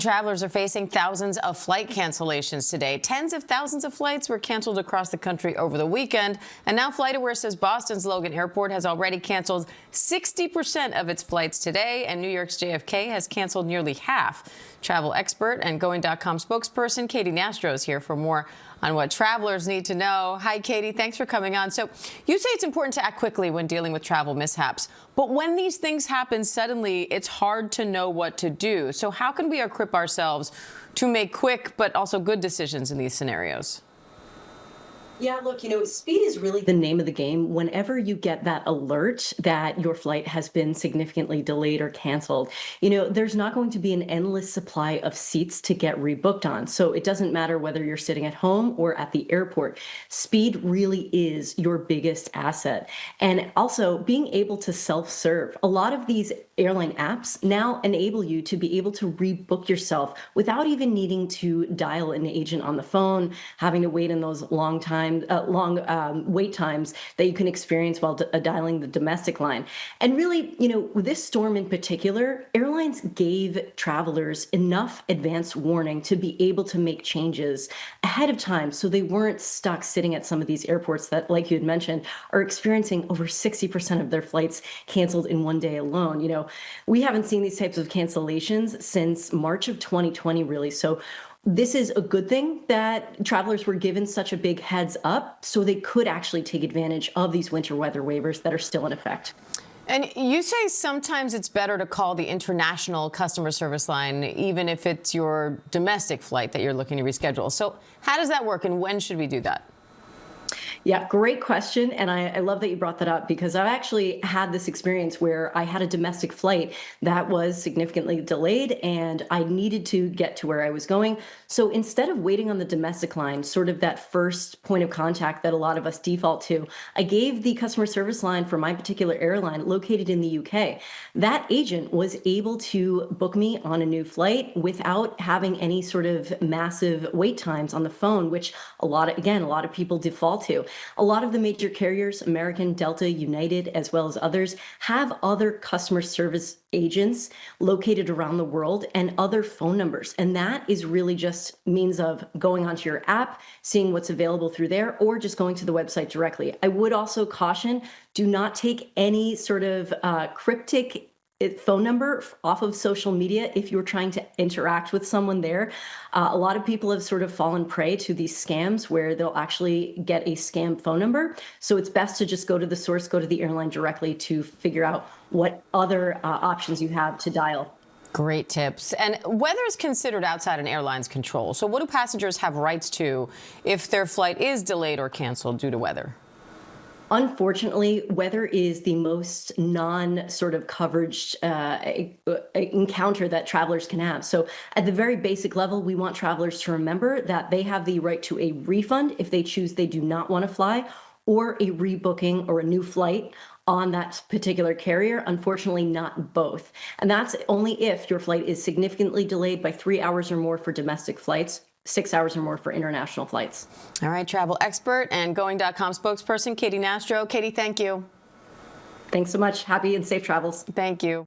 Travelers are facing thousands of flight cancellations today. Tens of thousands of flights were canceled across the country over the weekend. And now FlightAware says Boston's Logan Airport has already canceled 60% of its flights today, and New York's JFK has canceled nearly half. Travel expert and Going.com spokesperson Katy Nastro is here for more on what travelers need to know. Hi, Katy. Thanks for coming on. So you say it's important to act quickly when dealing with travel mishaps. But when these things happen suddenly, it's hard to know what to do. So how can we equip ourselves to make quick but also good decisions in these scenarios? Yeah, look, speed is really the name of the game. Whenever you get that alert that your flight has been significantly delayed or canceled, there's not going to be an endless supply of seats to get rebooked on. So it doesn't matter whether you're sitting at home or at the airport. Speed really is your biggest asset. And also being able to self-serve. A lot of these airline apps now enable you to be able to rebook yourself without even needing to dial an agent on the phone, having to wait in those long wait times that you can experience while dialing the domestic line. And really, with this storm in particular, airlines gave travelers enough advance warning to be able to make changes ahead of time so they weren't stuck sitting at some of these airports that, like you had mentioned, are experiencing over 60% of their flights canceled in one day alone. We haven't seen these types of cancellations since March of 2020, really. So this is a good thing that travelers were given such a big heads up so they could actually take advantage of these winter weather waivers that are still in effect. And you say sometimes it's better to call the international customer service line, even if it's your domestic flight that you're looking to reschedule. So how does that work, and when should we do that? Yeah, great question. And I love that you brought that up because I've actually had this experience where I had a domestic flight that was significantly delayed and I needed to get to where I was going. So instead of waiting on the domestic line, sort of that first point of contact that a lot of us default to, I gave the customer service line for my particular airline located in the UK. That agent was able to book me on a new flight without having any sort of massive wait times on the phone, which a lot of people default to. A lot of the major carriers, American, Delta, United, as well as others, have other customer service agents located around the world and other phone numbers. And that is really just means of going onto your app, seeing what's available through there, or just going to the website directly. I would also caution, do not take any sort of cryptic phone number off of social media if you're trying to interact with someone there. A lot of people have sort of fallen prey to these scams where they'll actually get a scam phone number. So it's best to just go to the source, go to the airline directly to figure out what other options you have to dial. Great tips. And weather is considered outside an airline's control. So what do passengers have rights to if their flight is delayed or canceled due to weather? Unfortunately, weather is the most non-sort of coverage encounter that travelers can have. So at the very basic level, we want travelers to remember that they have the right to a refund if they choose they do not want to fly, or a rebooking or a new flight on that particular carrier. Unfortunately, not both. And that's only if your flight is significantly delayed by 3 hours or more for domestic flights, 6 hours or more for international flights. All right, travel expert and Going.com spokesperson Katy Nastro. Katy, thank you. Thanks so much. Happy and safe travels. Thank you.